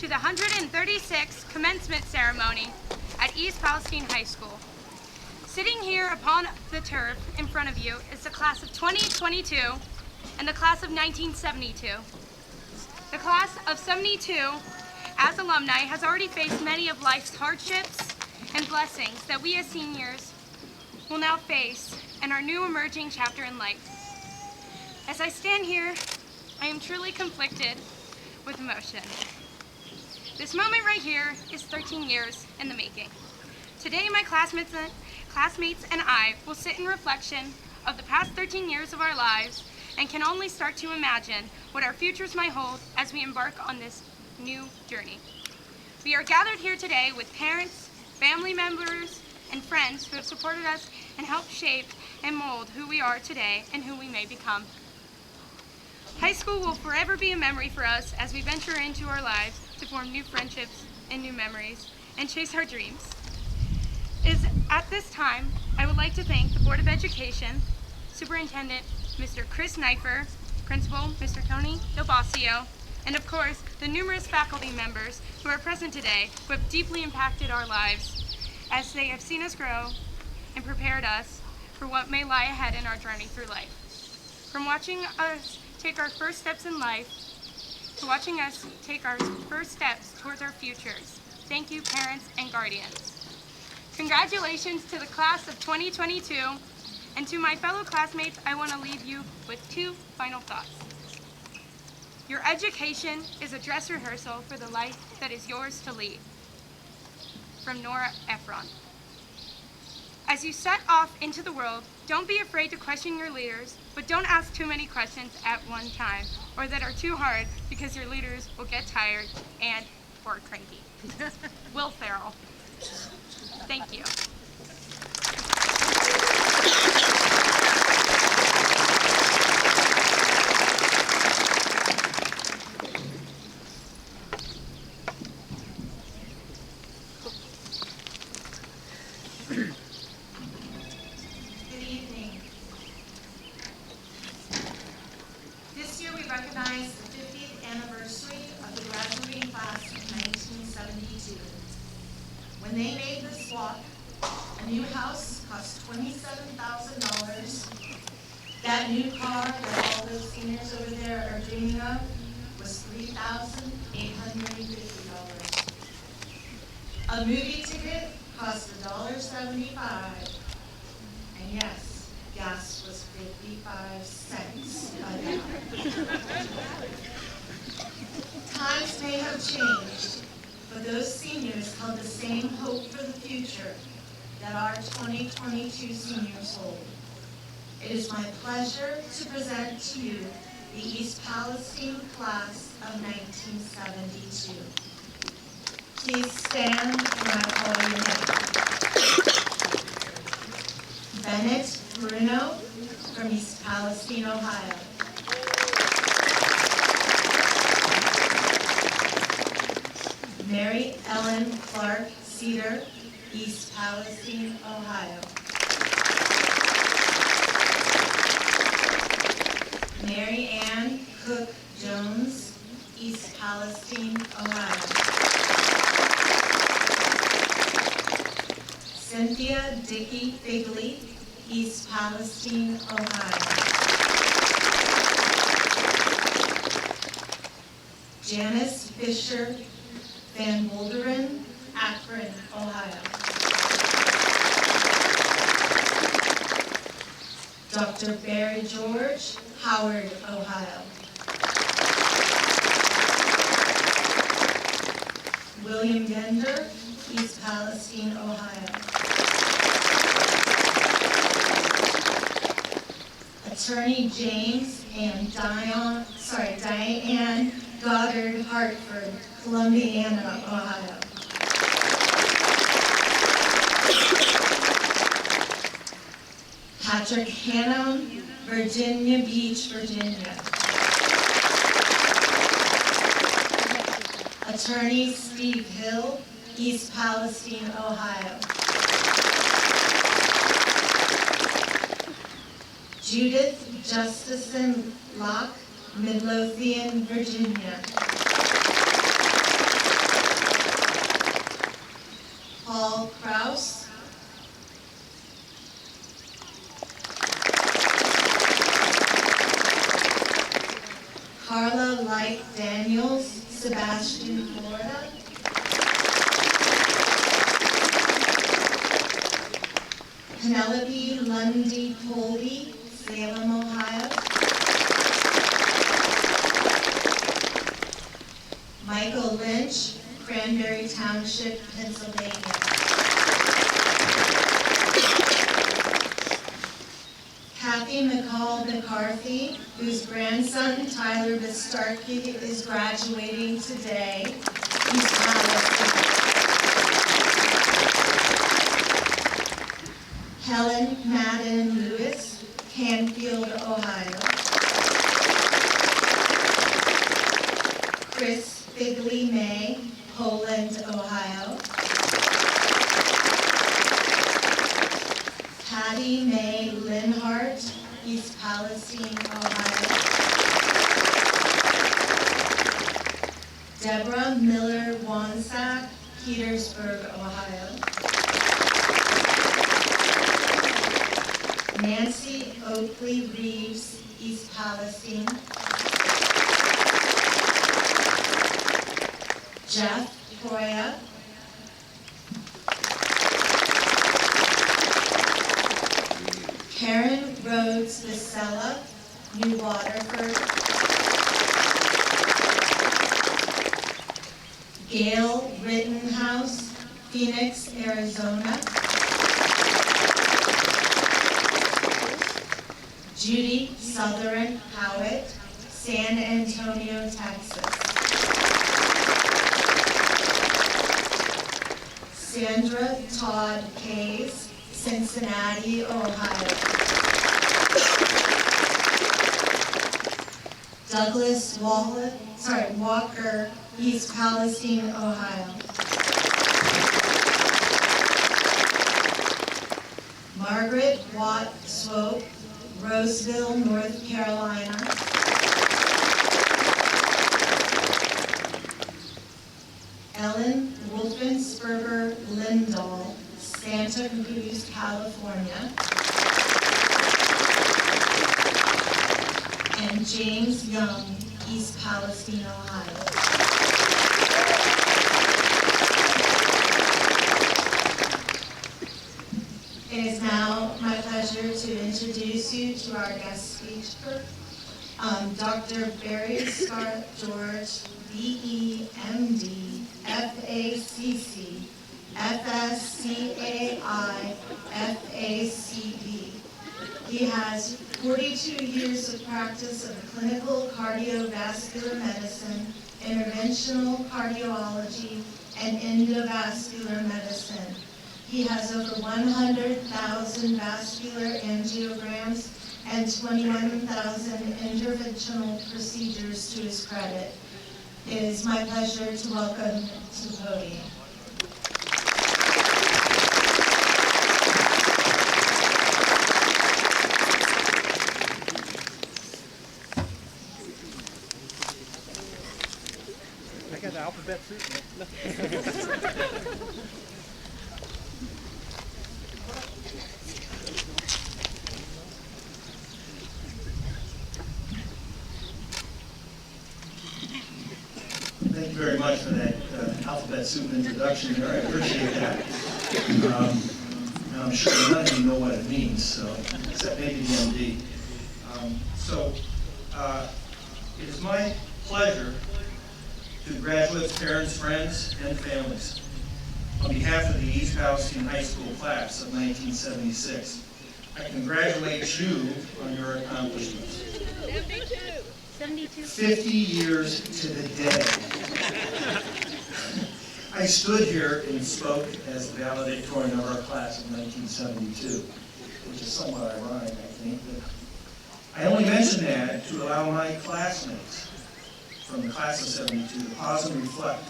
to the 136th commencement ceremony at East Palestine High School. Sitting here upon the turf in front of you is the class of 2022 and the class of 1972. The class of 72, as alumni, has already faced many of life's hardships and blessings that we as seniors will now face in our new emerging chapter in life. As I stand here, I am truly conflicted with emotion. This moment right here is 13 years in the making. Today, my classmates and I will sit in reflection of the past 13 years of our lives and can only start to imagine what our futures might hold as we embark on this new journey. We are gathered here today with parents, family members, and friends who have supported us and helped shape and mold who we are today and who we may become. High school will forever be a memory for us as we venture into our lives to form new friendships and new memories and chase our dreams. At this time, I would like to thank the Board of Education, Superintendent Mr. Chris Knifer, Principal Mr. Tony Del Bosio, and of course, the numerous faculty members who are present today who have deeply impacted our lives as they have seen us grow and prepared us for what may lie ahead in our journey through life. From watching us take our first steps in life to watching us take our first steps towards our futures, thank you, parents and guardians. Congratulations to the class of 2022, and to my fellow classmates, I want to leave you with two final thoughts. Your education is a dress rehearsal for the life that is yours to lead. From Nora Ephron. As you set off into the world, don't be afraid to question your leaders, but don't ask too many questions at one time, or that are too hard because your leaders will get tired and or cranky. Will Ferrell. Thank you. Good evening. This year we recognize the 50th anniversary of the graduating class of 1972. When they made this walk, a new house cost $27,000. That new car that all those seniors over there are dreaming of was $3,850. A movie ticket cost $1.75. And yes, gas was 55 cents a gallon. Times may have changed, but those seniors held the same hope for the future that our 2022 seniors hold. It is my pleasure to present to you the East Palestine class of 1972. Please stand when I call your name. Bennett Bruno from East Palestine, Ohio. Mary Ellen Clark Cedar, East Palestine, Ohio. Mary Ann Cook Jones, East Palestine, Ohio. Cynthia Dickey Figley, East Palestine, Ohio. Janice Fisher Van Wolderen, Akron, Ohio. Dr. Barry George, Howard, Ohio. William Gender, East Palestine, Ohio. Attorney James and Diane Goddard Hartford, Columbiana, Ohio. Patrick Hannum, Virginia Beach, Virginia. Attorney Steve Hill, East Palestine, Ohio. Judith Justison Locke, Midlothian, Virginia. Sebastian, Florida. Penelope Lundy Colby, Salem, Ohio. Michael Lynch, Cranberry Township, Pennsylvania. Kathy McCall McCarthy, whose grandson Tyler Bistarkey is graduating today. East Palestine. Helen Madden Lewis, Canfield, Ohio. Chris Figley May, Poland, Ohio. Patty May Linhart, East Palestine, Ohio. Deborah Miller Wansack, Petersburg, Ohio. Nancy Oakley Reeves, East Palestine. Jeff Hoya. Karen Rhodes Vasella, New Waterford. Gail Rittenhouse, Phoenix, Arizona. Judy Southern Howitt, San Antonio, Texas. Sandra Todd Case, Cincinnati, Ohio. Douglas Walker, East Palestine, Ohio. Margaret Watt Swope, Roseville, North Carolina. Ellen Wolfensberger Lindahl, Santa Cruz, California. And James Young, East Palestine, Ohio. It is now my pleasure to introduce you to our guest speaker, Dr. Barry Scarlett George, B.E., M.D., F.A.C.C., F.S.C.A.I., F.A.C.B. He has 42 years of practice of clinical cardiovascular medicine, interventional cardiology, and endovascular medicine. He has over 100,000 vascular angiograms and 21,000 interventional procedures to his credit. It is my pleasure to welcome to the podium. I got the alphabet suit. Thank you very much for that alphabet soup introduction there. I appreciate that. I'm sure none of you know what it means, so except maybe the MD. It is my pleasure to graduates, parents, friends, and families, on behalf of the East Palestine High School class of 1976, I congratulate you on your accomplishments. 72. 50 years to the day. I stood here and spoke as the valedictorian of our class of 1972, which is somewhat ironic, I think. But I only mention that to allow my classmates from the class of 72 to pause and reflect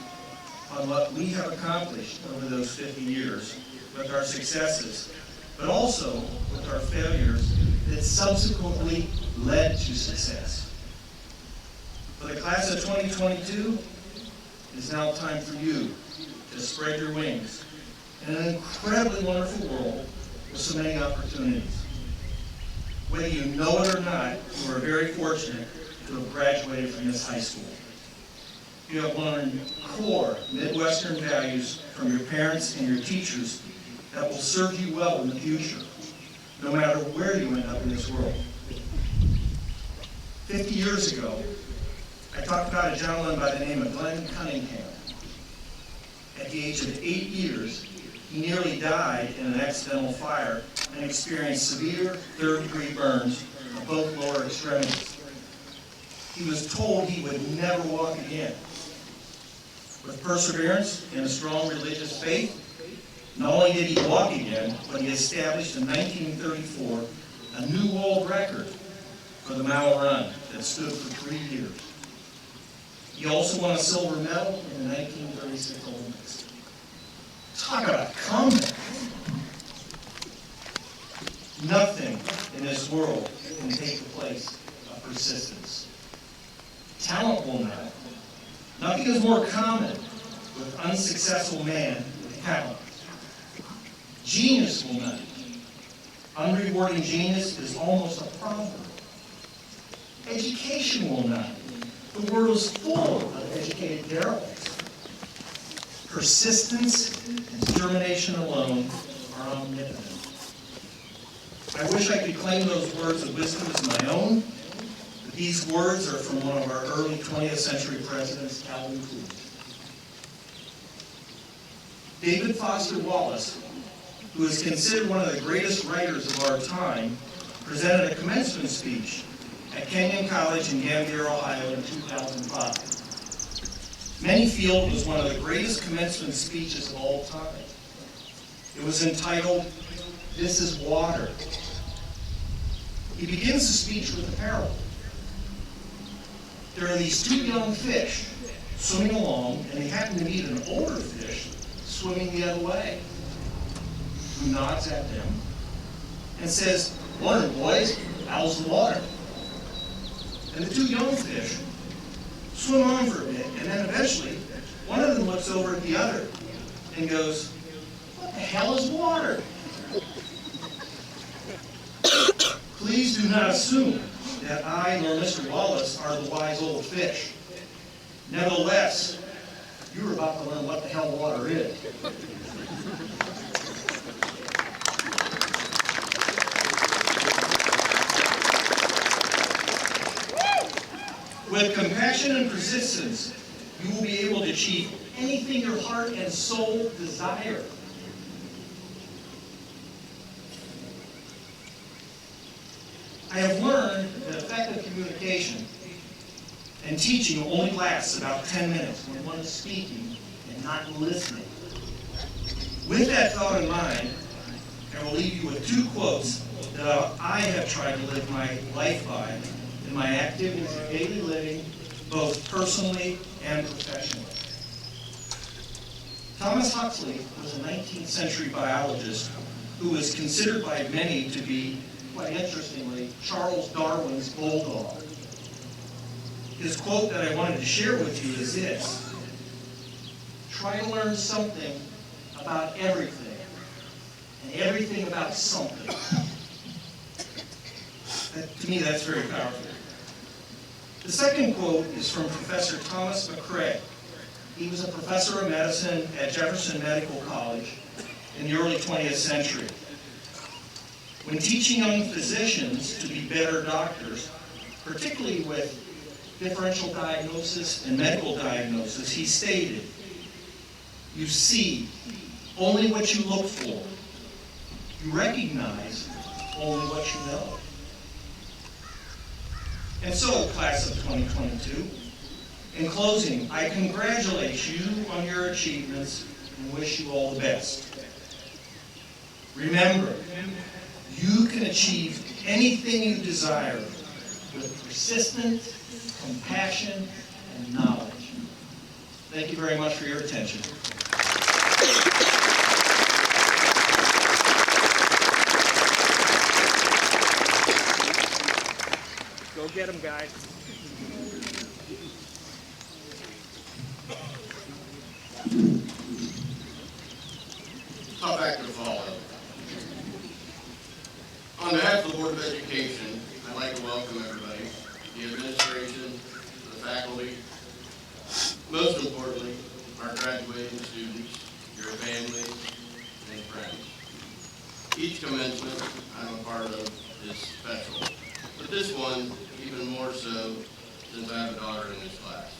on what we have accomplished over those 50 years with our successes, but also with our failures that subsequently led to success. For the class of 2022, it is now time for you to spread your wings in an incredibly wonderful world with so many opportunities. Whether you know it or not, you are very fortunate to have graduated from this high school. you have learned core Midwestern values from your parents and your teachers that will serve you well in the future, no matter where you end up in this world. 50 years ago, I talked about a gentleman by the name of Glenn Cunningham. At the age of 8 years, he nearly died in an accidental fire and experienced severe third-degree burns of both lower extremities. He was told he would never walk again. With perseverance and a strong religious faith, not only did he walk again, but he established in 1934 a new world record for the mile run that stood for 3 years. He also won a silver medal in the 1936 Olympics. Talk about comeback. Nothing in this world can take the place of persistence. Talent will not. Nothing is more common with unsuccessful man with talent. Genius will not. Unrewarding genius is almost a problem. Education will not. The world is full of educated derelicts. Persistence and determination alone are omnipotent. I wish I could claim those words of wisdom as my own, but these words are from one of our early 20th century presidents, Calvin Coolidge. David Foster Wallace, who is considered one of the greatest writers of our time, presented a commencement speech at Kenyon College in Gambier, Ohio in 2005. Many feel it was one of the greatest commencement speeches of all time. It was entitled, "This is Water." He begins the speech with a parable. There are these two young fish swimming along, and they happen to meet an older fish swimming the other way, who nods at them and says, "Morning, boys, how's the water?" And the two young fish swim on for a bit, and then eventually one of them looks over at the other and goes, "What the hell is water?" Please do not assume that I nor Mr. Wallace are the wise old fish. Nevertheless, you're about to learn what the hell water is. With compassion and persistence, you will be able to achieve anything your heart and soul desire. I have learned that effective communication and teaching only lasts about 10 minutes when one is speaking and not listening. With that thought in mind, I will leave you with two quotes that I have tried to live my life by in my activities of daily living, both personally and professionally. Thomas Huxley was a 19th century biologist who was considered by many to be, quite interestingly, Charles Darwin's bulldog. His quote that I wanted to share with you is this: try to learn something about everything, and everything about something. To me, that's very powerful. The second quote is from Professor Thomas McCrae. He was a professor of medicine at Jefferson Medical College in the early 20th century. When teaching young physicians to be better doctors, particularly with differential diagnosis and medical diagnosis, he stated, "You see only what you look for. You recognize only what you know." And so, class of 2022, in closing, I congratulate you on your achievements and wish you all the best. Remember, you can achieve anything you desire with persistence, compassion, and knowledge. Thank you very much for your attention. Go get them, guys. Tough act to follow. On behalf of the Board of Education, I'd like to welcome everybody, the administration, the faculty, Most importantly, our graduating students, your families, and friends. Each commencement I'm a part of is special, but this one even more so since I have a daughter in this class.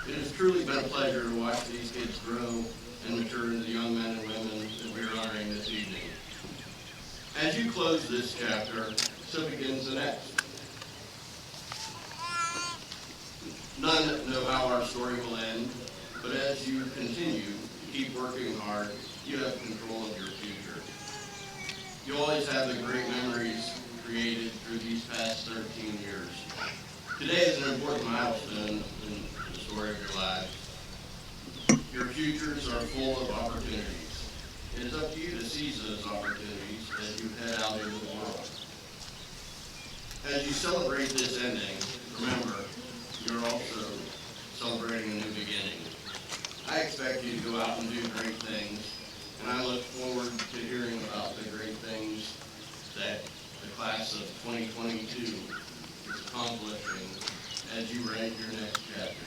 It has truly been a pleasure to watch these kids grow and mature into the young men and women that we are honoring this evening. As you close this chapter, so begins the next. None know how our story will end, but as you continue to keep working hard, you have control of your future. You always have the great memories created through these past 13 years. Today is an important milestone in the story of your lives. Your futures are full of opportunities. It is up to you to seize those opportunities as you head out into the world. As you celebrate this ending, remember, you're also celebrating a new beginning. I expect you to go out and do great things, and I look forward to hearing about the great things that the class of 2022 is accomplishing as you write your next chapter.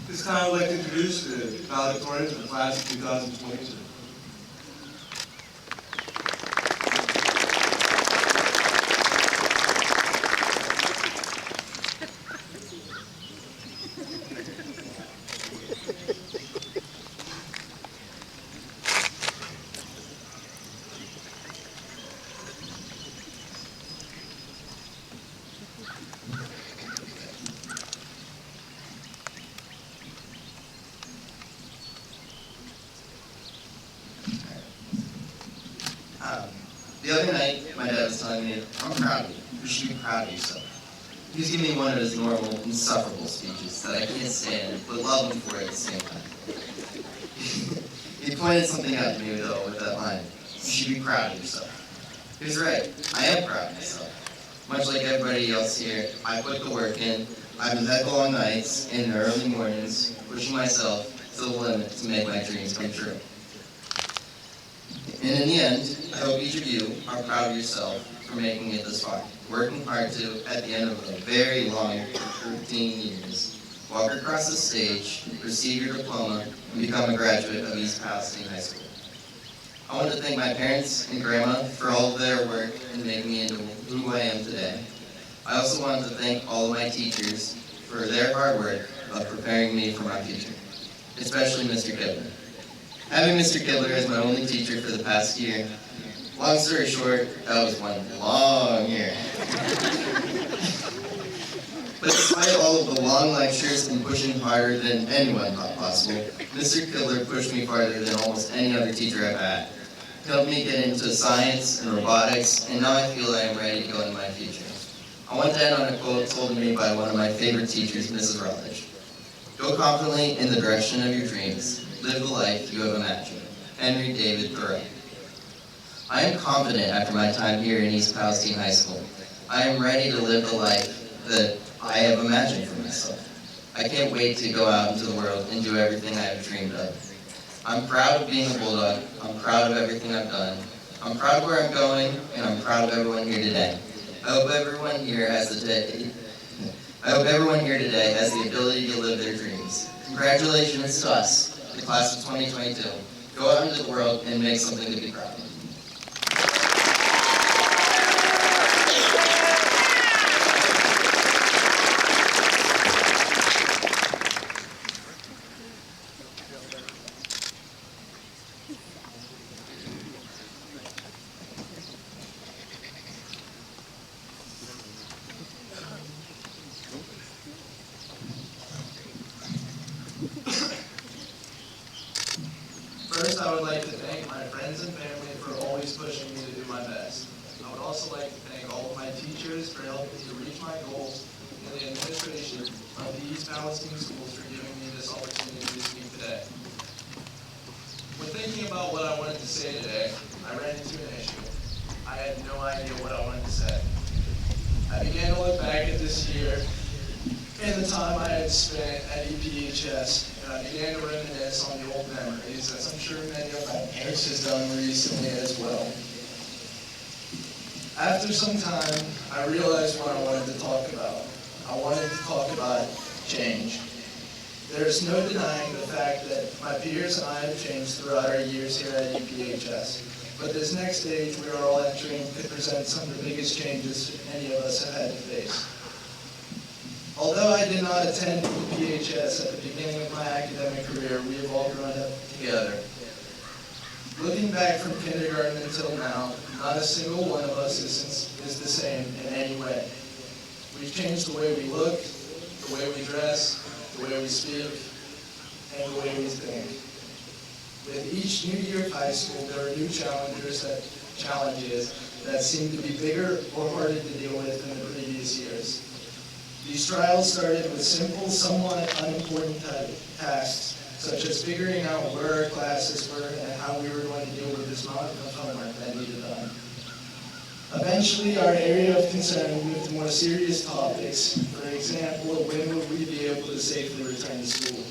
This time I'd like to introduce the valedictorians of the class of 2022. The other night, my dad was telling me, I'm proud of you. You should be proud of yourself. He was giving me one of his normal, insufferable speeches that I can't stand, but love him for it at the same time. He pointed something out to me, though, with that line. You should be proud of yourself. He was right. I am proud of myself. Much like everybody else here, I put the work in. I've been head long nights and early mornings, pushing myself to the limit to make my dreams come true. And in the end, I hope each of you are proud of yourself for making it this far, working hard to, at the end of a very long 13 years, walk across the stage, receive your diploma, and become a graduate of East Palestine High School. I want to thank my parents and grandma for all of their work in making me into who I am today. I also want to thank all of my teachers for their hard work of preparing me for my future, especially Mr. Kibler. Having Mr. Kibler as my only teacher for the past year, long story short, that was one long year. But despite all of the long lectures and pushing harder than anyone thought possible, Mr. Kibler pushed me farther than almost any other teacher I've had. He helped me get into science and robotics, and now I feel I am ready to go into my future. I want to end on a quote told to me by one of my favorite teachers, Mrs. Rutledge. Go confidently in the direction of your dreams. Live the life you have imagined. Henry David Thoreau. I am confident after my time here in East Palestine High School. I am ready to live the life that I have imagined for myself. I can't wait to go out into the world and do everything I have dreamed of. I'm proud of being a Bulldog. I'm proud of everything I've done. I'm proud of where I'm going, and I'm proud of everyone here today. I hope everyone here has the ability to live their dreams. Congratulations to us, the class of 2022. Go out into the world and make something to be proud of. First, I would like to thank my friends and family for always pushing me to do my best. I would also like to thank all of my teachers for helping me to reach my goals, and the administration of the East Palestine schools for giving me this opportunity to speak today. When thinking about what I wanted to say today, I ran into an issue. I had no idea what I wanted to say. I began to look back at this year in the time I had spent at EPHS, and I began to reminisce on the old memories, as I'm sure many of my parents have done recently as well. After some time, I realized what I wanted to talk about. I wanted to talk about change. There is no denying the fact that my peers and I have changed throughout our years here at EPHS. But this next stage we are all entering could present some of the biggest changes any of us have had to face. Although I did not attend EPHS at the beginning of my academic career, we have all grown up together. Looking back from kindergarten until now, not a single one of us is the same in any way. We've changed the way we look, the way we dress, the way we speak, and the way we think. With each new year of high school, there are new challenges that seem to be bigger or harder to deal with than the previous years. These trials started with simple, somewhat unimportant tasks, such as figuring out where our classes were and how we were going to deal with this mountain of homework that needed done. Eventually, our area of concern moved to more serious topics. For example, when would we be able to safely return to school?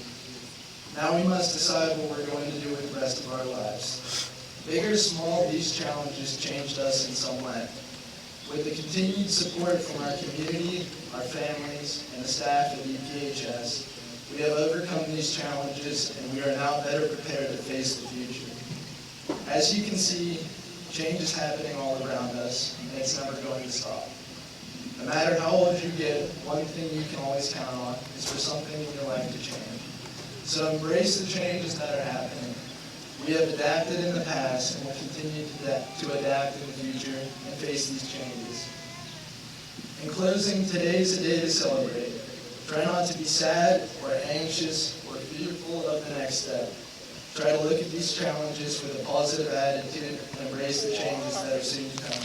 Now we must decide what we're going to do with the rest of our lives. Big or small, these challenges changed us in some way. With the continued support from our community, our families, and the staff at EPHS, we have overcome these challenges and we are now better prepared to face the future. As you can see, change is happening all around us, and it's never going to stop. No matter how old you get, one thing you can always count on is for something in your life to change. So embrace the changes that are happening. We have adapted in the past and will continue to adapt in the future and face these changes. In closing, today is a day to celebrate. Try not to be sad or anxious or fearful of the next step. Try to look at these challenges with a positive attitude and embrace the changes that are soon to come.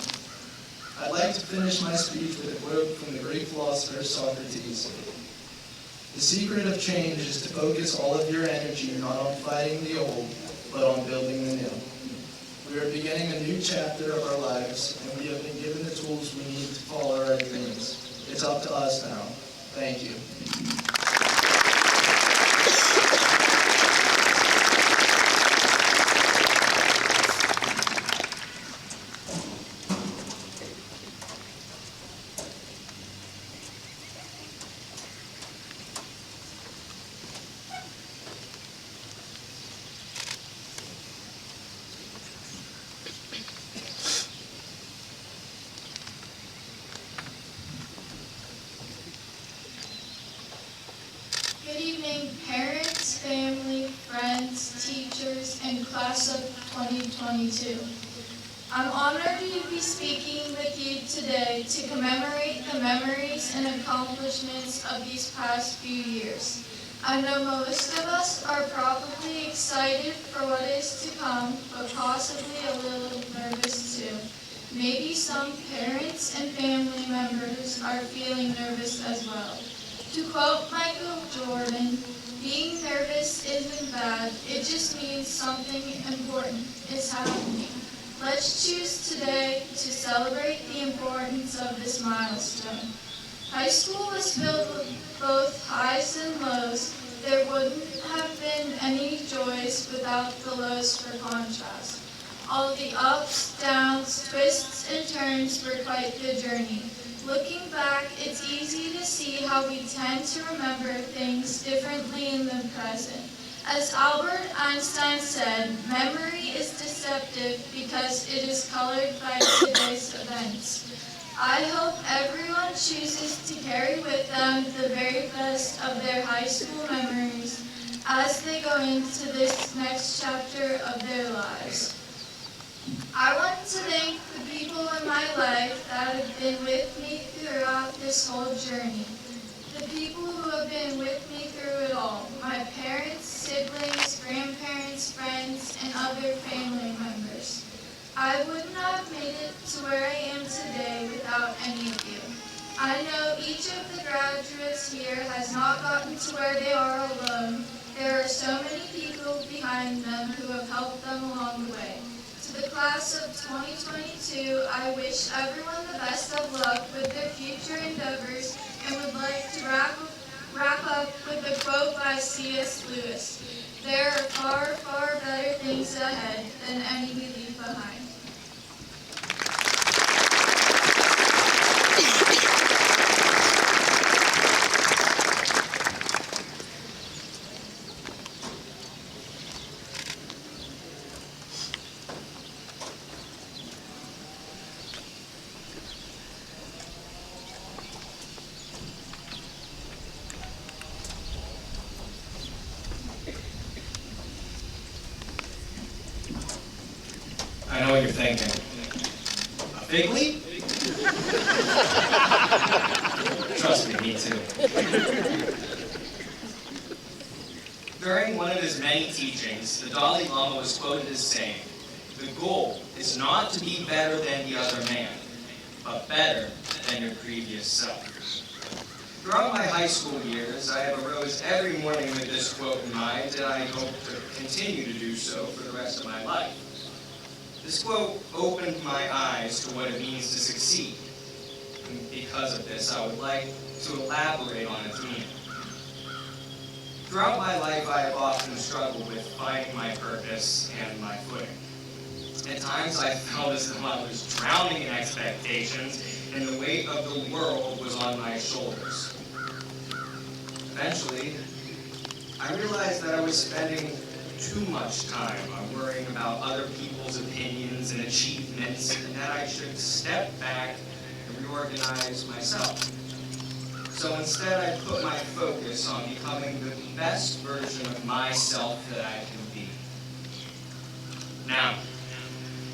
I'd like to finish my speech with a quote from the Greek philosopher Socrates. The secret of change is to focus all of your energy not on fighting the old, but on building the new. We are beginning a new chapter of our lives, and we have been given the tools we need to follow our dreams. It's up to us now. Thank you. Good evening, parents, family, friends, teachers, and class of 2022. I'm honored to be speaking with you today to commemorate the memories and accomplishments of these past few years. I know most of us are probably excited for what is to come, but possibly a little nervous too. Maybe some parents and family members are feeling nervous as well. To quote Michael Jordan, being nervous isn't bad, it just means something important is happening. Let's choose today to celebrate the importance of this milestone. High school was filled with both highs and lows. There wouldn't have been any joys without the lows for contrast. All the ups, downs, twists, and turns were quite the journey. Looking back, it's easy to see how we tend to remember things differently in the present. As Albert Einstein said, memory is deceptive because it is colored by today's events. I hope everyone chooses to carry with them the very best of their high school memories as they go into this next chapter of their lives. I want to thank the people in my life that have been with me throughout this whole journey. The people who have been with me through it all. My parents, siblings, grandparents, friends, and other family members. I wouldn't have made it to where I am today without any of you. I know each of the graduates here has not gotten to where they are alone. There are so many people behind them who have helped them along the way. To the class of 2022, I wish everyone the best of luck with their future endeavors and would like to wrap up with a quote by C.S. Lewis. There are far, far better things ahead than any we leave behind. I know what you're thinking. A fig leaf? Trust me too. During one of his many teachings, the Dalai Lama was quoted as saying, "The goal is not to be better than the other man, but better than your previous self." Throughout my high school years, I have arose every morning with this quote in mind, and I hope to continue to do so for the rest of my life. This quote opened my eyes to what it means to succeed. And because of this, I would like to elaborate on its meaning. Throughout my life, I have often struggled with finding my purpose and my footing. At times, I felt as though I was drowning in expectations, and the weight of the world was on my shoulders. Eventually, I realized that I was spending too much time on worrying about other people's opinions and achievements, and that I should step back and reorganize myself. So instead, I put my focus on becoming the best version of myself that I can be. Now,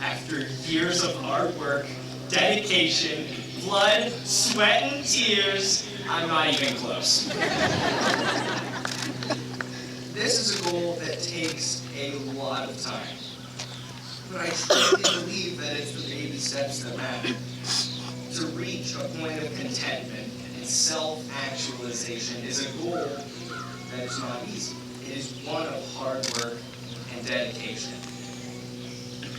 after years of hard work, dedication, blood, sweat, and tears, I'm not even close. This is a goal that takes a lot of time. But I truly believe that it's the baby steps that matter. To reach a point of contentment and self-actualization is a goal that is not easy. It is one of hard work and dedication.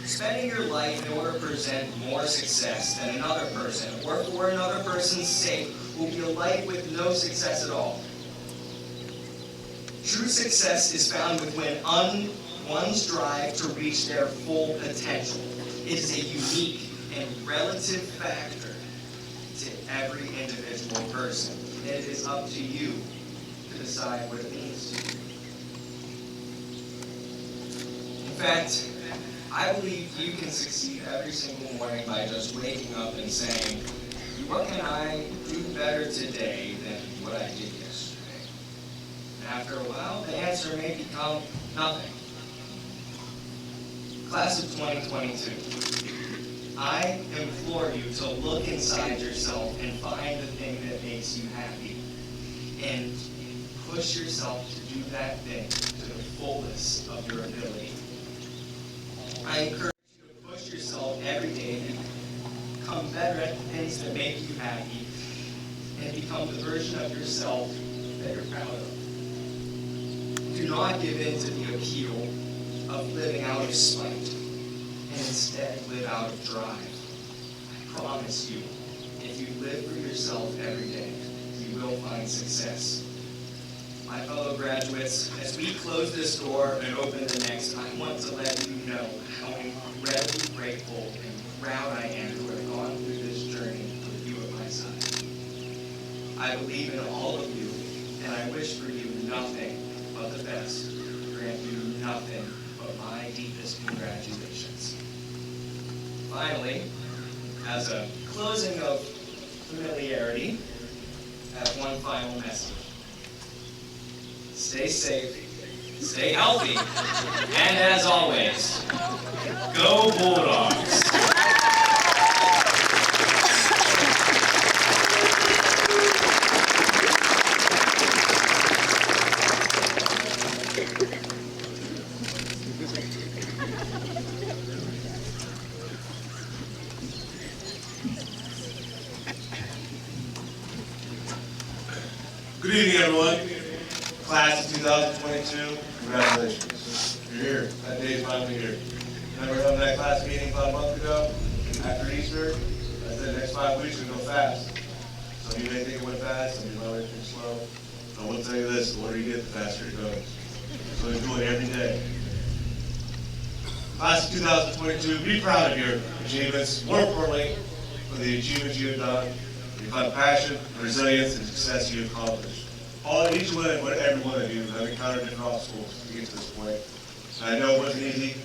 Spending your life in order to present more success than another person, or for another person's sake, will be a life with no success at all. True success is found within one's drive to reach their full potential. It is a unique and relative factor to every individual person. And it is up to you to decide what it means to you. In fact, I believe you can succeed every single morning by just waking up and saying, what can I do better today than what I did yesterday? And after a while, the answer may become nothing. Class of 2022, I implore you to look inside yourself and find the thing that makes you happy. And push yourself to do that thing to the fullest of your ability. I encourage you to push yourself every day to become better at the things that make you happy and become the version of yourself that you're proud of. Do not give in to the appeal of living out of spite, and instead live out of drive. I promise you, if you live for yourself every day, you will find success. My fellow graduates, as we close this door and open the next, I want to let you know how incredibly grateful and proud I am to have gone through this journey with you at my side. I believe in all of you, and I wish for you nothing but the best. Grant you nothing but my deepest congratulations. Finally, as a closing of familiarity, I have one final message. Stay safe, stay healthy, and as always, go Bulldogs! Good evening, everyone. Class of 2022, congratulations. You're here. That day is finally here. Remember having that class meeting about a month ago? After Easter? I said the next 5 weeks would go fast. Some of you may think it went fast, some of you might think slow. I will tell you this, the older you get, the faster it goes. So enjoy every day. Class of 2022, be proud of your achievements. More importantly, for the achievements you have done, your fun passion, resilience, and success you have accomplished. Each one, every one of you have encountered different obstacles to get to this point. And I know it wasn't easy.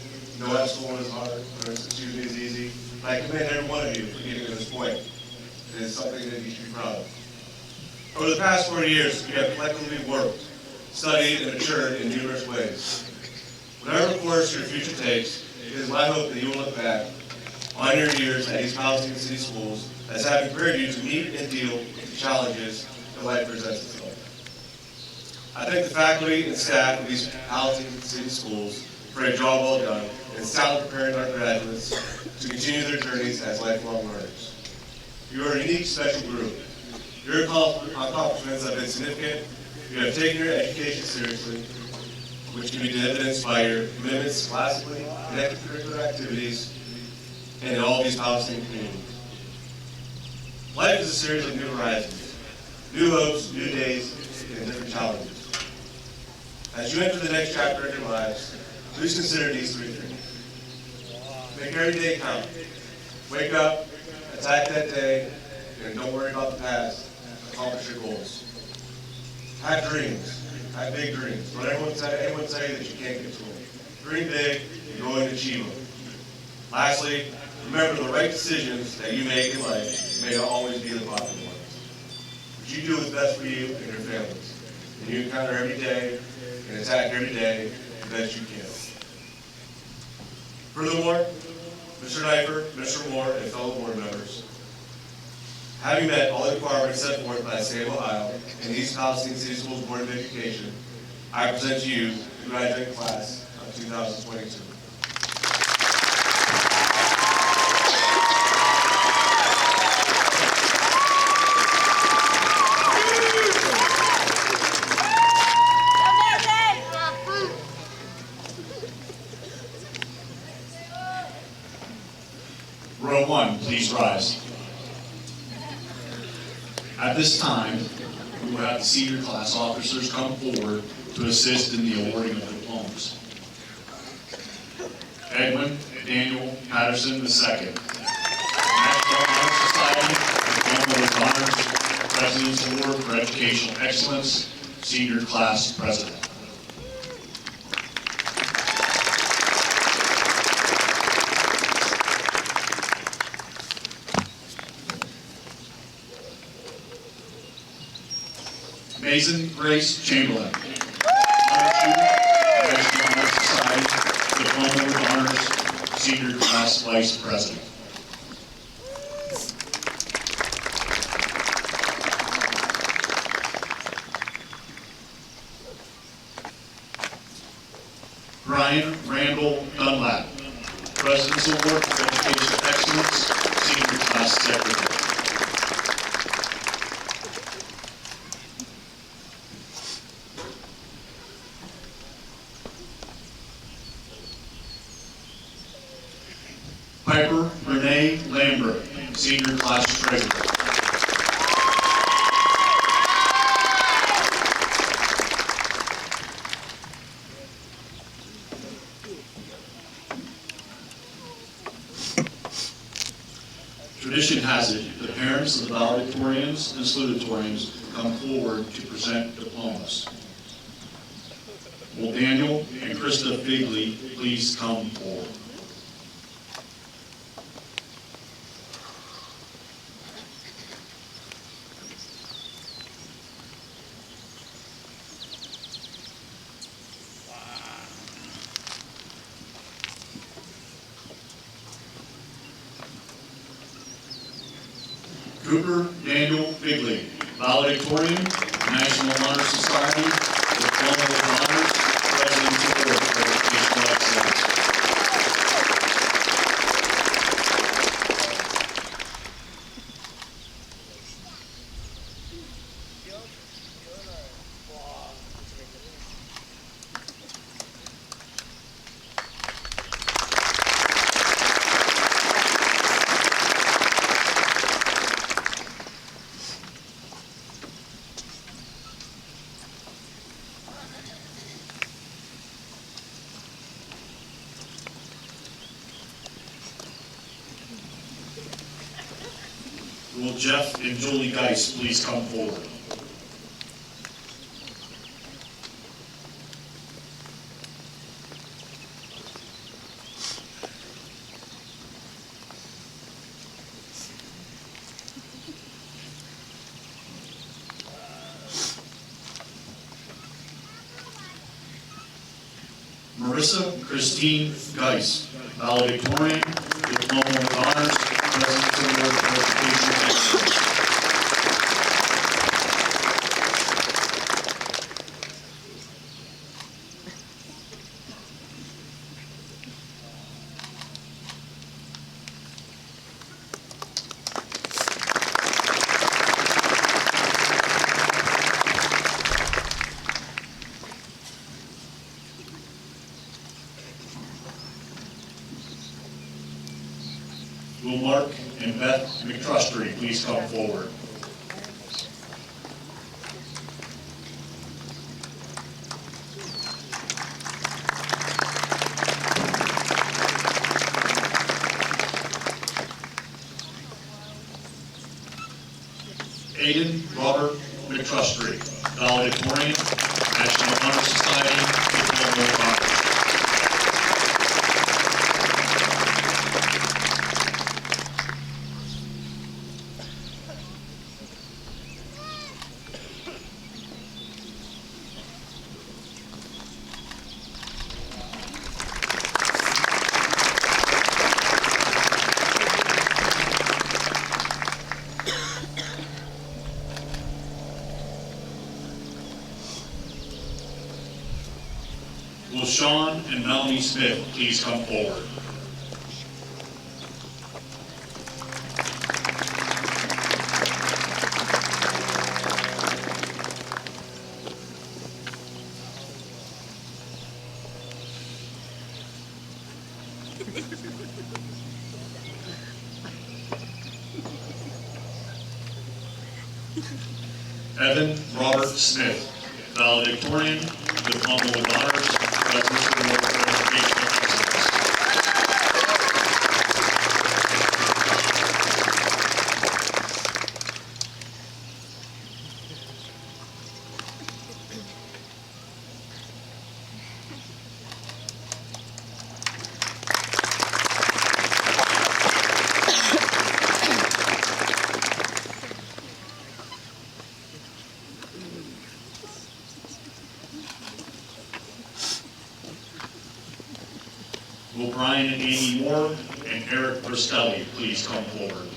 No obstacle was hard, or excuse me, is easy. But I commend every one of you for getting to this point. It is something that you should be proud of. Over the past 4 years, you have collectively worked, studied, and matured in numerous ways. Whatever course your future takes, it is my hope that you will look back on your years at East Palestine City Schools as having prepared you to meet and deal with the challenges that life presents itself. I thank the faculty and staff of East Palestine City Schools for a job well done in sound preparing our graduates to continue their journeys as lifelong learners. You are a unique, special group. Your accomplishments have been significant. You have taken your education seriously, which can be evidenced by your commitments classically and extracurricular activities and in all of these Palestinian communities. Life is a series of new horizons, new hopes, new days, and different challenges. As you enter the next chapter of your lives, please consider these three things. Make every day count. Wake up, attack that day, and don't worry about the past. Accomplish your goals. Have dreams. Have big dreams. Don't anyone tell you that you can't get to them. Dream big and go and achieve them. Lastly, remember the right decisions that you make in life may not always be the popular ones. But you do what's best for you and your families. And you encounter every day and attack every day the best you can. Furthermore, Mr. Knifer, Mr. Moore, and fellow board members, having met all the requirements set forth by the state of Ohio and the East Palestine City Schools Board of Education, I present to you the graduating class of 2022. Row 1, please rise. At this time, we will have the senior class officers come forward to assist in the awarding of diplomas. Edwin Daniel Patterson II, National Honor Society Diploma with Honors, President's Award for Educational Excellence, Senior Class President. Mason Grace Chamberlain, Honor Student, National Honor Society, Diploma with Honors, Senior Class Vice President. Brian Randall Dunlap, President's Award for Educational Excellence, Senior Class Secretary. Piper Renee Lambert, Senior Class Treasurer. Tradition has it, the parents of the valedictorians and salutatorians come forward to present diplomas. Will Daniel and Krista Figley please come forward? Cooper Daniel Figley, valedictorian, National Honor Society, Diploma with Honors, President's Award for Educational Excellence. Will Jeff and Julie Geis please come forward? Marissa Christine Geis, valedictorian, diploma with honors, President's Award for Education. Will Mark and Beth McTrustry please come forward? Aiden Robert McTrustry, valedictorian, National Honor Society, diploma with honors. Will Sean and Melanie Smith please come forward? Evan Robert Smith, valedictorian, diploma with honors, President's Award for Educational Excellence. Will Brian and Amy Moore and Eric Bristelli please come forward?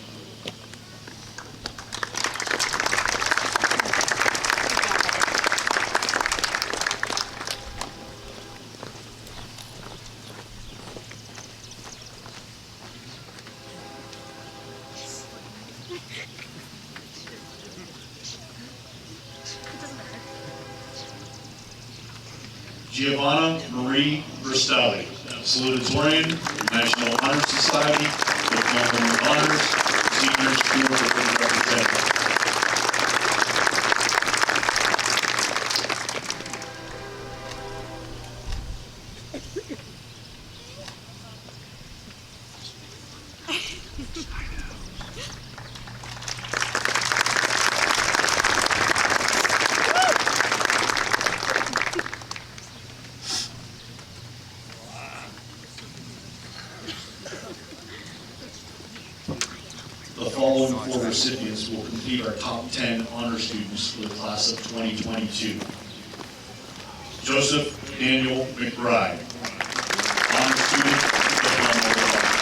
Giovanna Marie Bristelli, salutatorian, National Honor Society, diploma with honors, senior school representative. The following four recipients will complete our top 10 honor students for the class of 2022. Joseph Daniel McBride, honor student, diploma with honors.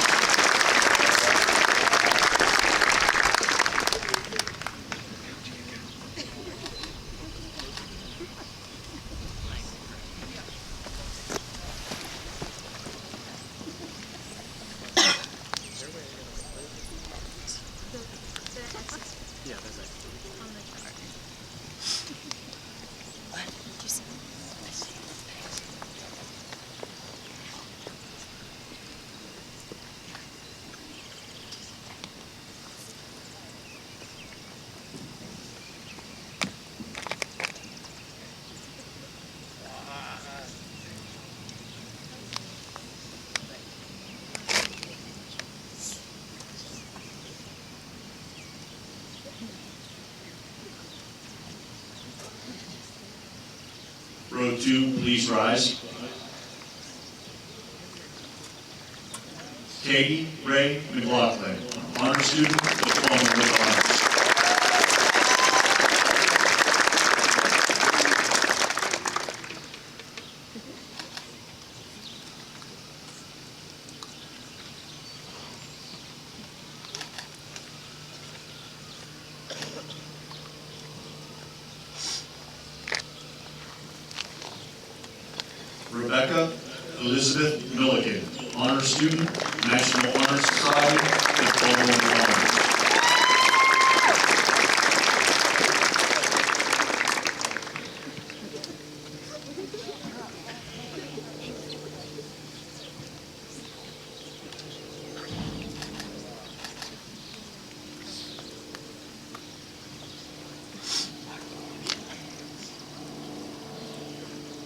2, please rise. Katie Ray McLaughlin, honor student, diploma with honors. Rebecca Elizabeth Milligan, honor student, National Honor Society, diploma with honors.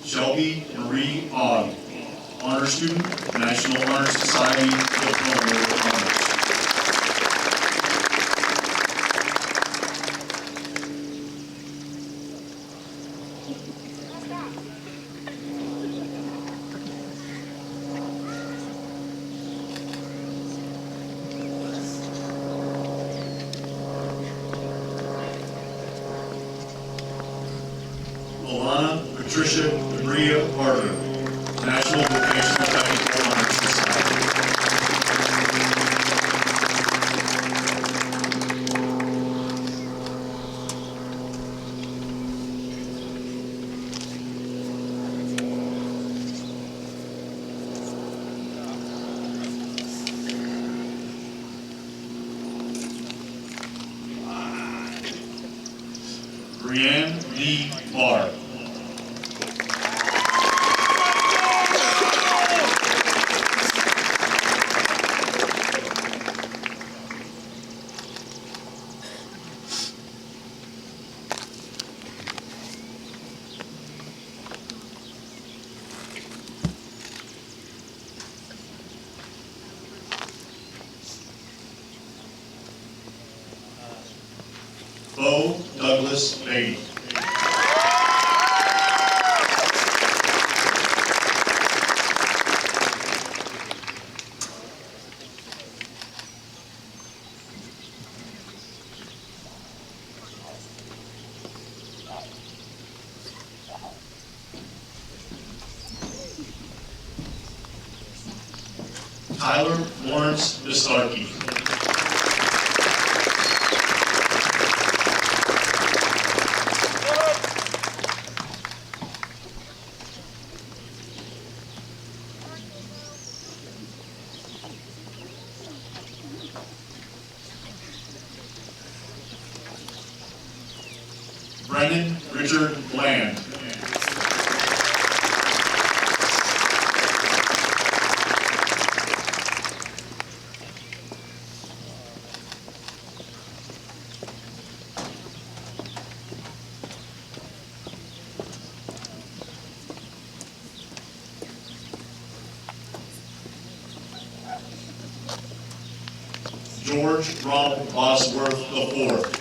Shelby Marie Ogg, honor student, National Honor Society, diploma with honors. Alana Patricia Maria Carter, National Vocational Technical Honor Society. Brianne Lee Barr. Bo Douglas Beatty. Tyler Lawrence Bistarkey. Brennan Richard Bland. George Ronald Bosworth IV.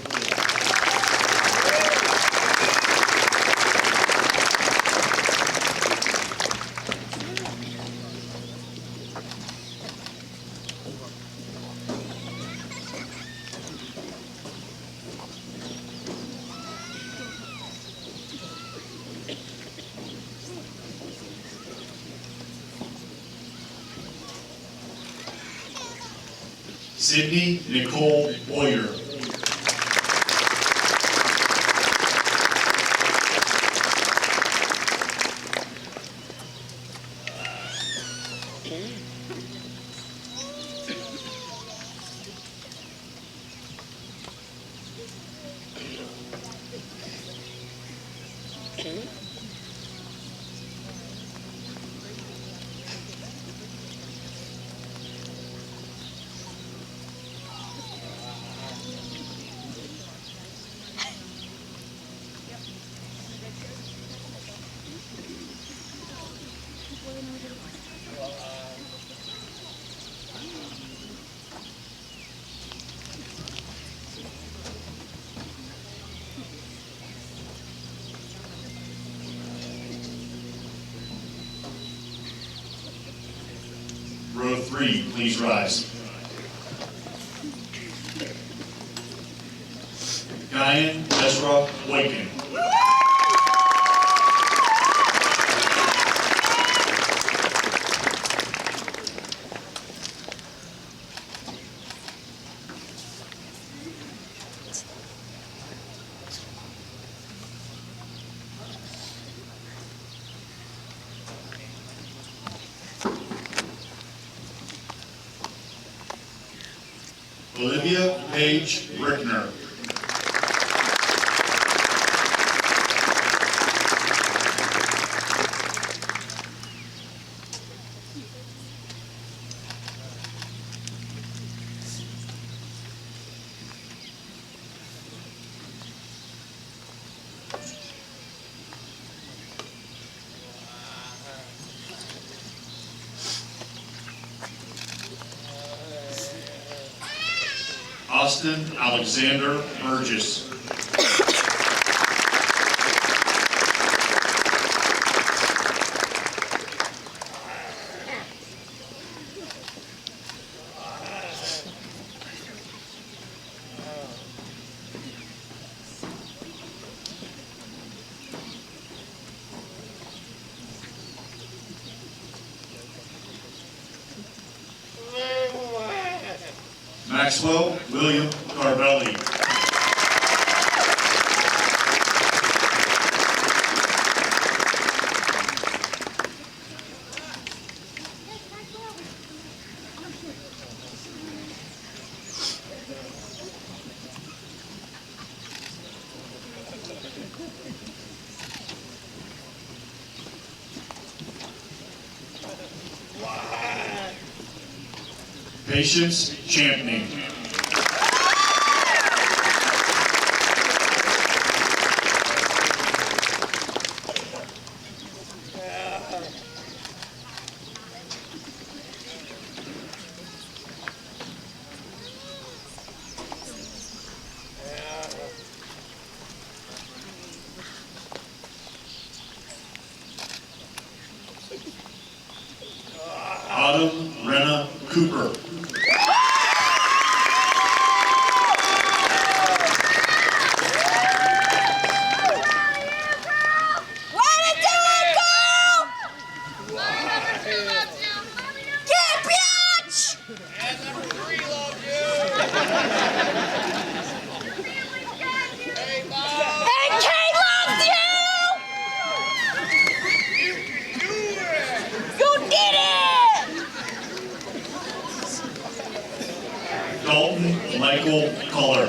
Sydney Nicole Boyer. 3, please rise. Guyan Ezra Boykin. Olivia Paige Rickner. Austin Alexander Burgess. Maxwell William Carvelli. Patience Champney. Autumn Renna Cooper. Dalton Michael Culler.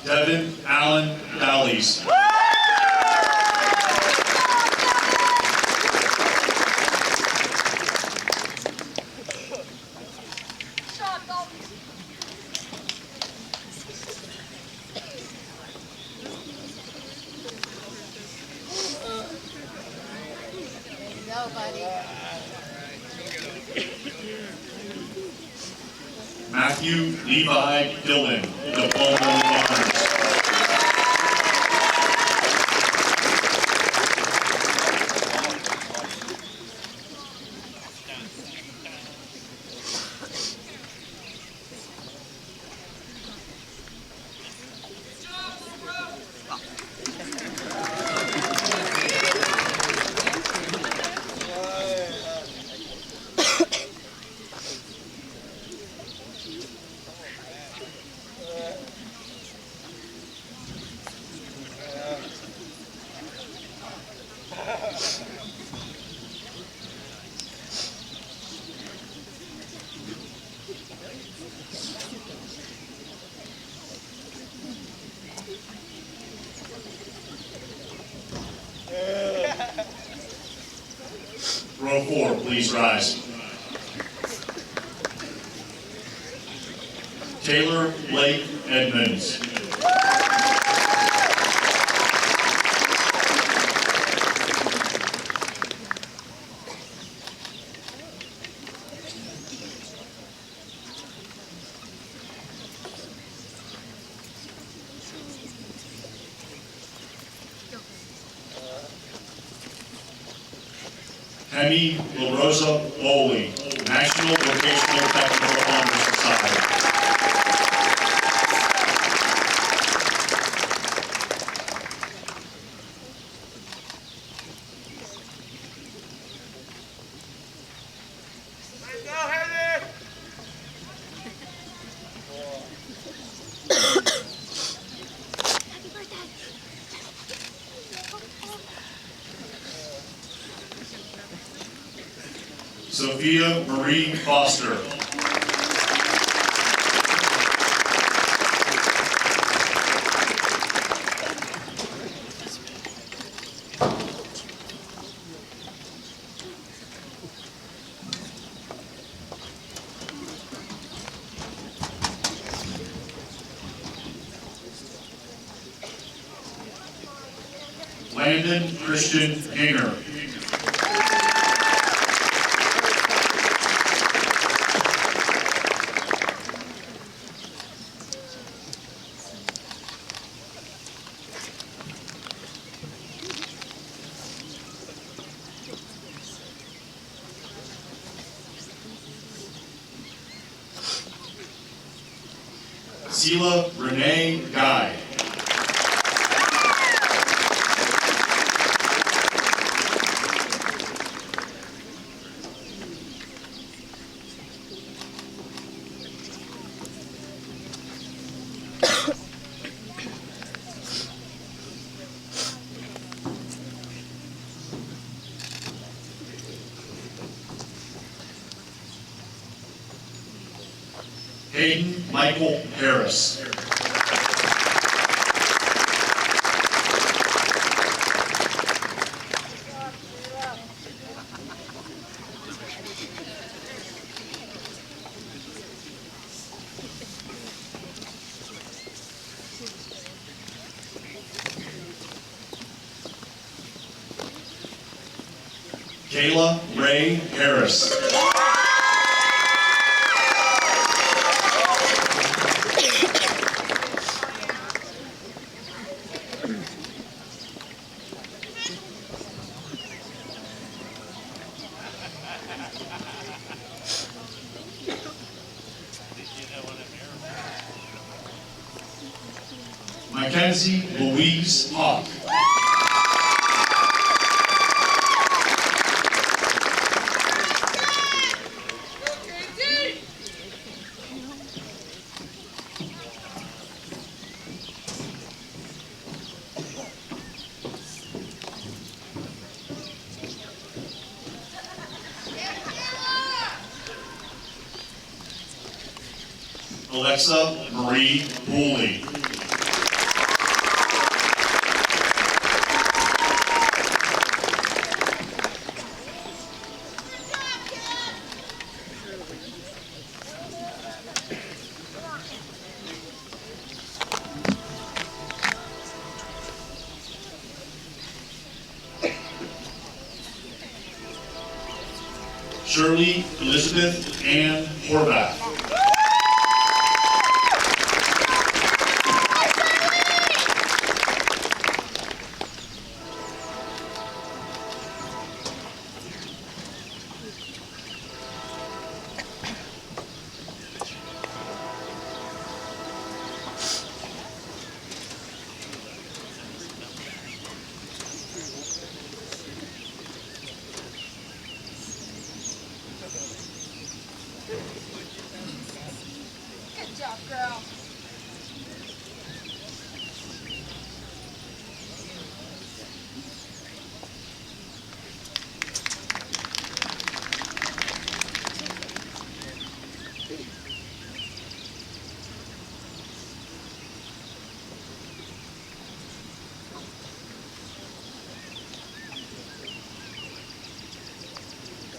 Devin Allen Dallies. Matthew Levi Dillon, Diploma of Honors. Row 4, please rise. Taylor Blake Edmonds. Hemi La Rosa Bowley, National Vocational Technical Honor Society. Sophia Marie Foster. Landon Christian Hinger. Sheila Renee Guy. Hayden Michael Harris. Kayla Ray Harris. Mackenzie Louise Hawk. Alexa Marie Pooley. Shirley Elizabeth Ann Horvath. Good job, girl.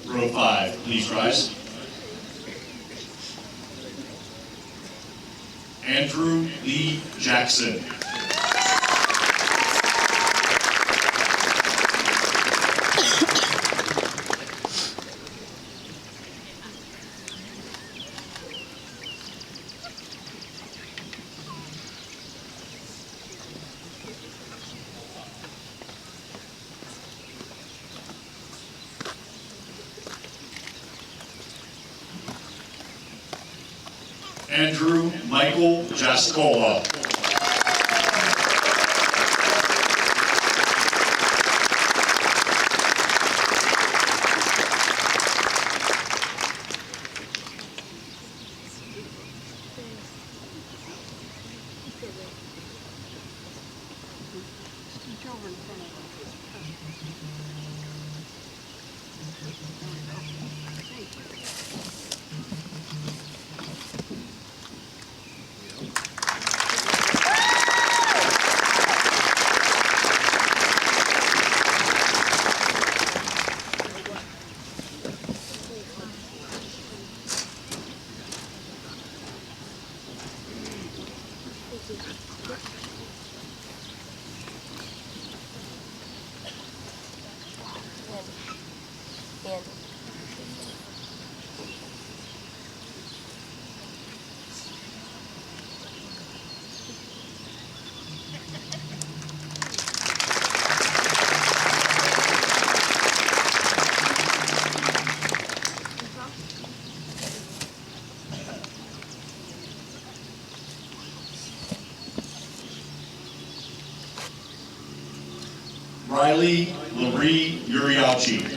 Row 5, please rise. Andrew Lee Jackson. Andrew Michael Jascola. Riley Marie Uriachi.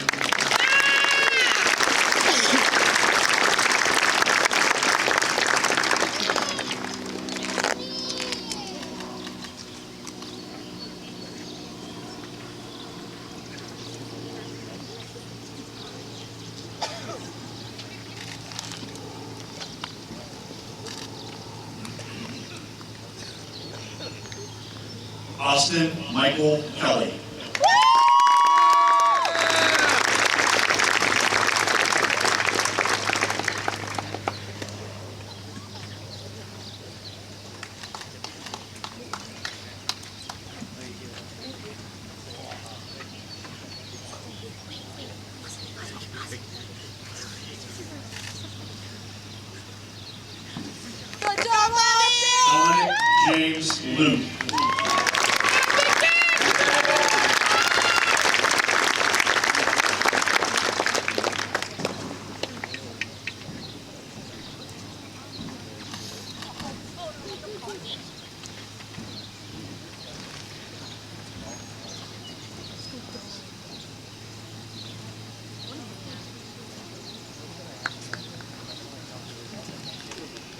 Austin Michael Kelly. Dominic James Luke.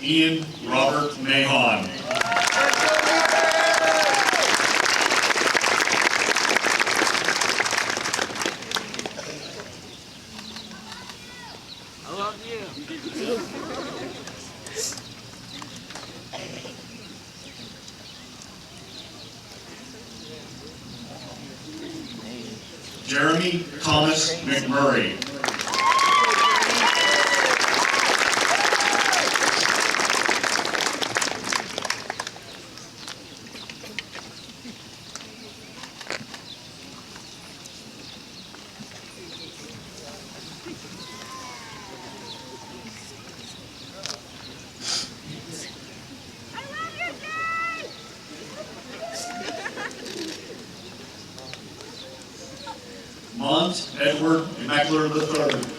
Ian Robert Mahon. I love you. Jeremy Thomas McMurray. Mont Edward Meckler III.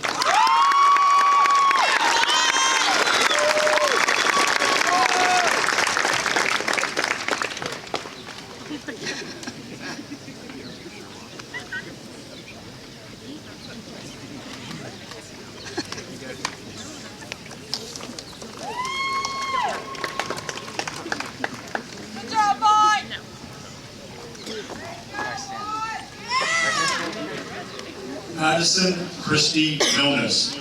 Good job, boy! Addison Christy Jonas.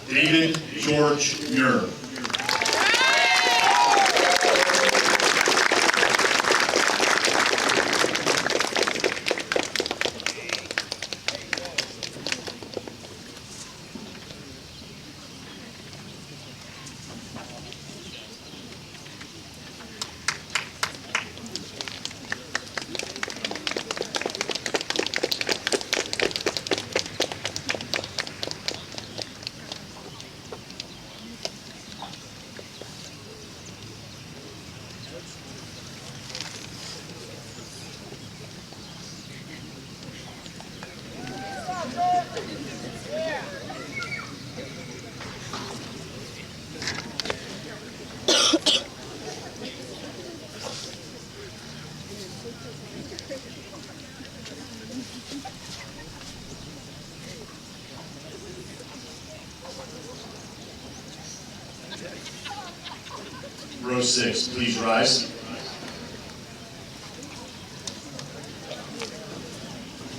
David George Muir. Row 6, please rise.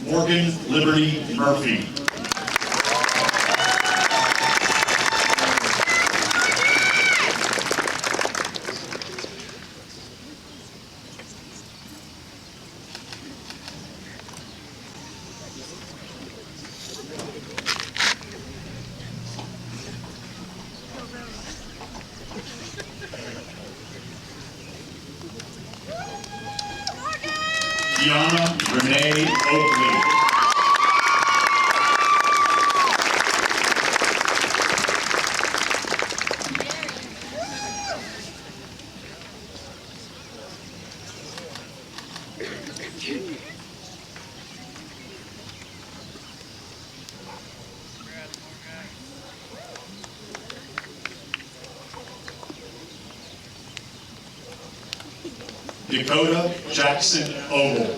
Morgan Liberty Murphy. Deanna Renee Oakley. Dakota Jackson Ogle.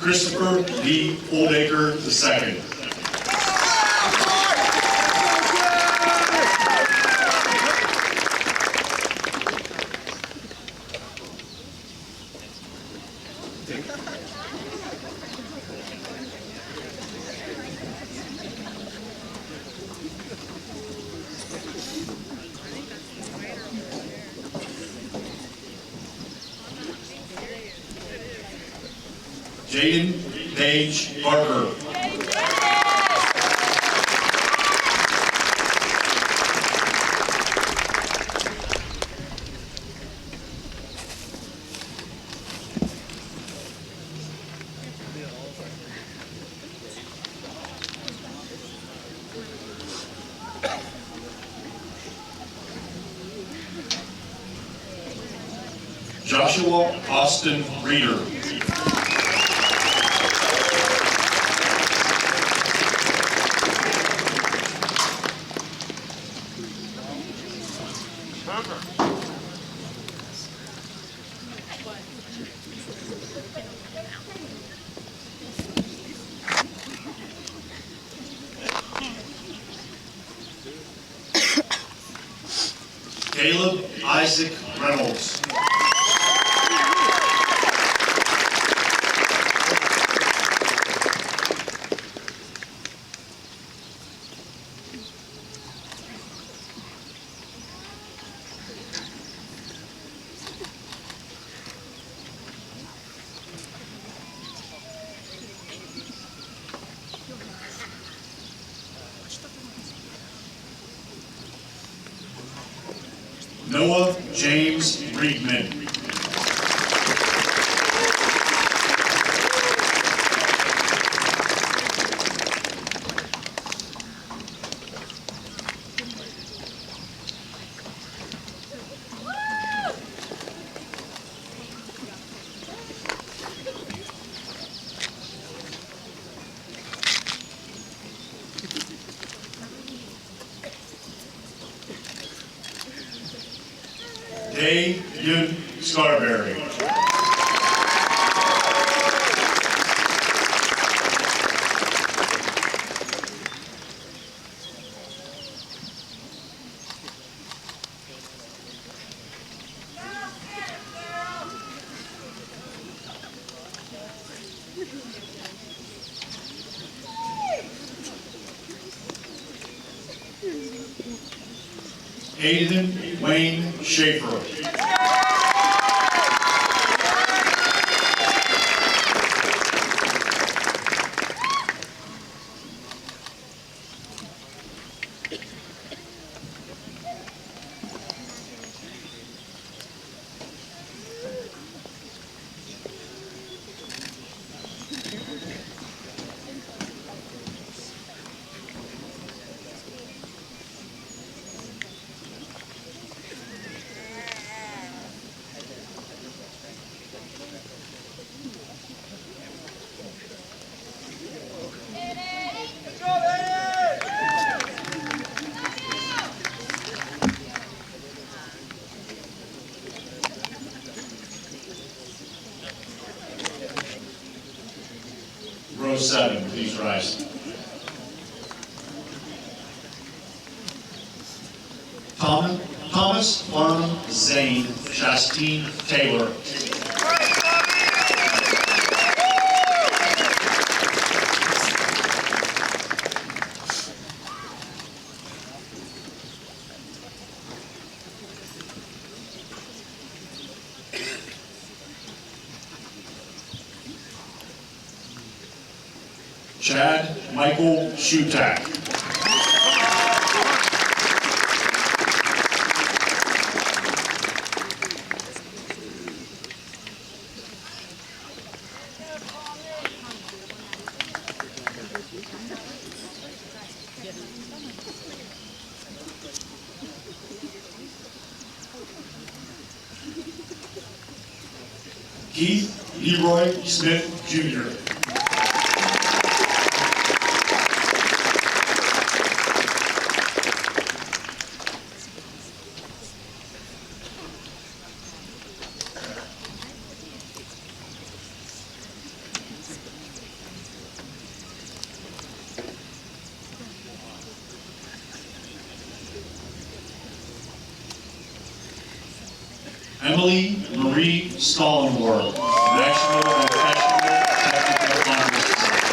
Christopher D. Oldacre II. Jaden Paige Parker. Joshua Austin Reeder. Caleb Isaac Reynolds. Noah James Reedman. Dave Yun Scarberry. Aiden Wayne Schaefer. 07, please rise. Thomas Farnham Zane Chastine Taylor. Chad Michael Shutak. Keith Leroy Smith Jr. Emily Marie Stallenworth, National Professional Technical Honor Society.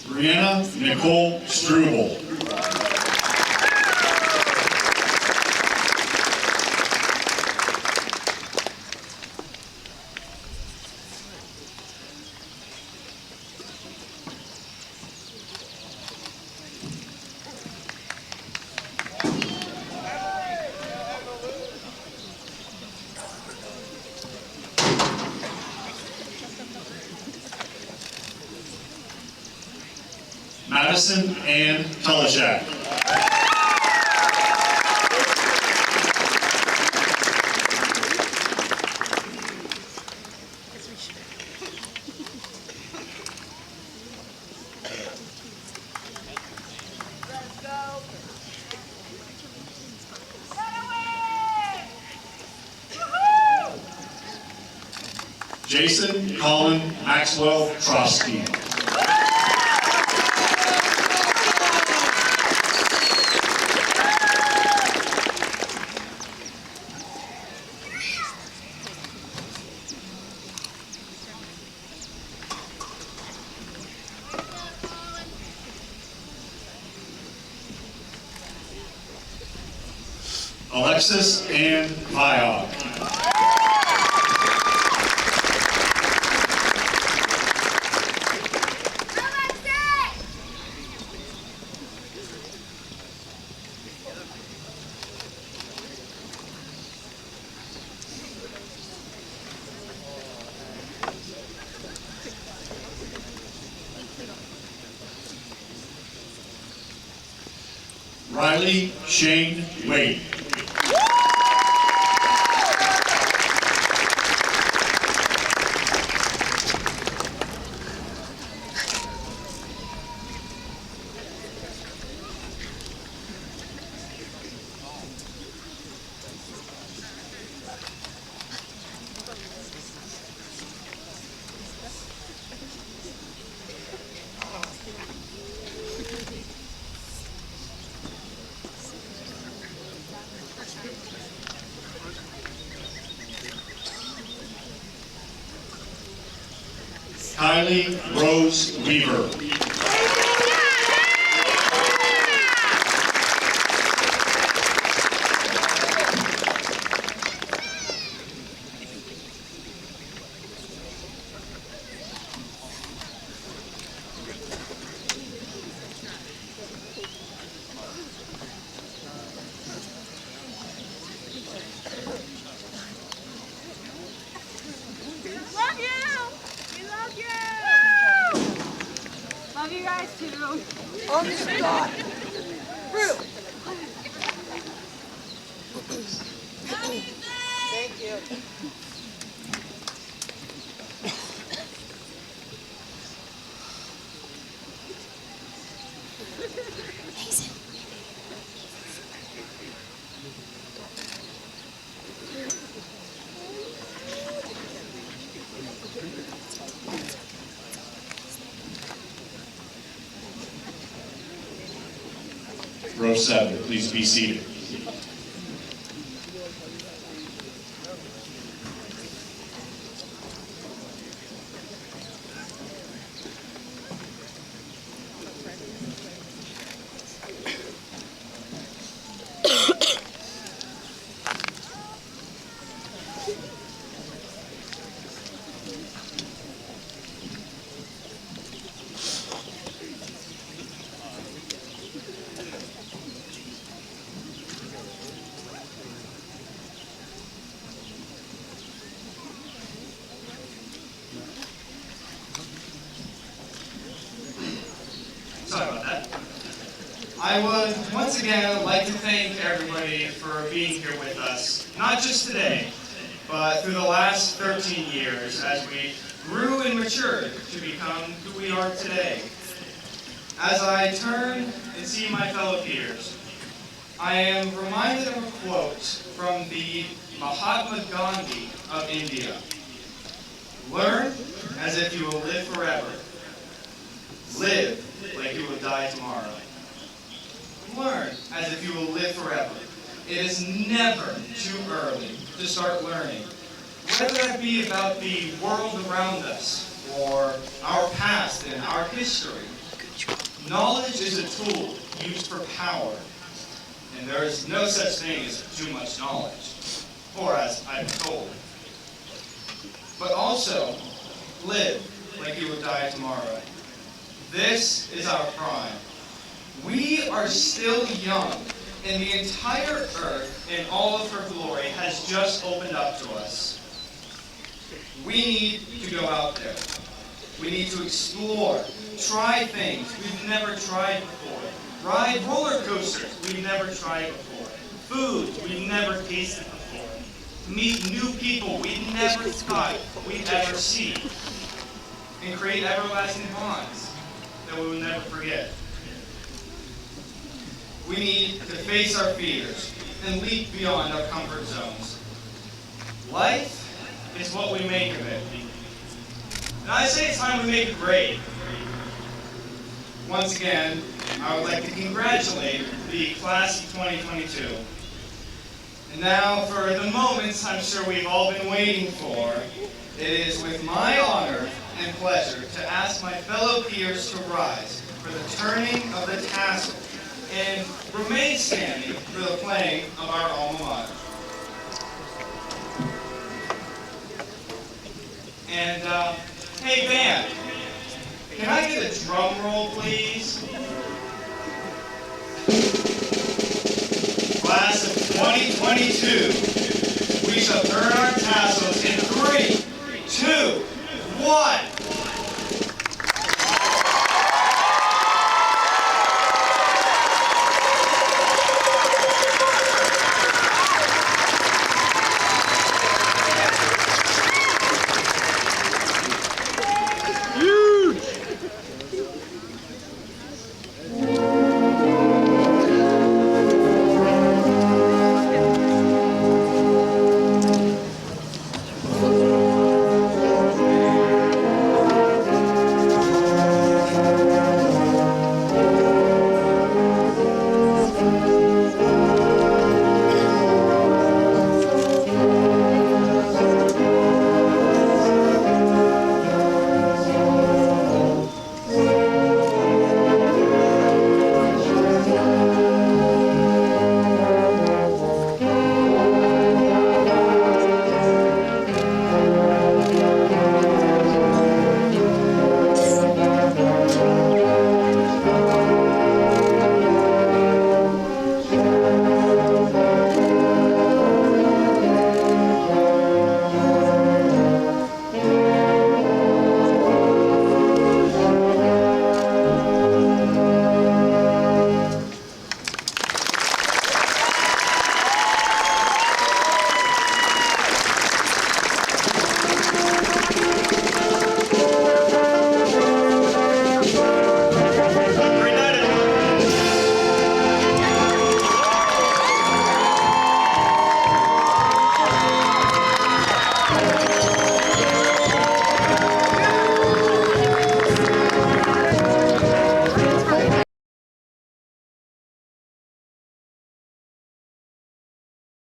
Brianna Nicole Struble. Madison Ann Teleshak. Jason Colin Maxwell Trotsky. Alexis Ann Viog. Riley Shane Wade. Kylie Rose Weaver. Love you! We love you! Love you guys too. On the spot. Through. Thank you. Row 7, please be seated. Sorry about that. I would once again like to thank everybody for being here with us, not just today, but through the last 13 years as we grew and matured to become who we are today. As I turn and see my fellow peers, I am reminded of a quote from the Mahatma Gandhi of India. Learn as if you will live forever. Live like you will die tomorrow. Learn as if you will live forever. It is never too early to start learning, whether that be about the world around us or our past and our history. Knowledge is a tool used for power, and there is no such thing as too much knowledge, or as I've been told. But also, live like you will die tomorrow. This is our prime. We are still young, and the entire earth in all of her glory has just opened up to us. We need to go out there. We need to explore, try things we've never tried before, ride roller coasters we've never tried before, food we've never tasted before, meet new people we've never thought we'd ever see, and create everlasting bonds that we will never forget. We need to face our fears and leap beyond our comfort zones. Life is what we make of it. And I say it's time we make it great. Once again, I would like to congratulate the class of 2022. And now for the moments I'm sure we've all been waiting for, it is with my honor and pleasure to ask my fellow peers to rise for the turning of the tassel and remain standing for the playing of our alma mater. And, hey band, can I get a drum roll, please? Class of 2022, we shall turn our tassels in 3, 2, 1.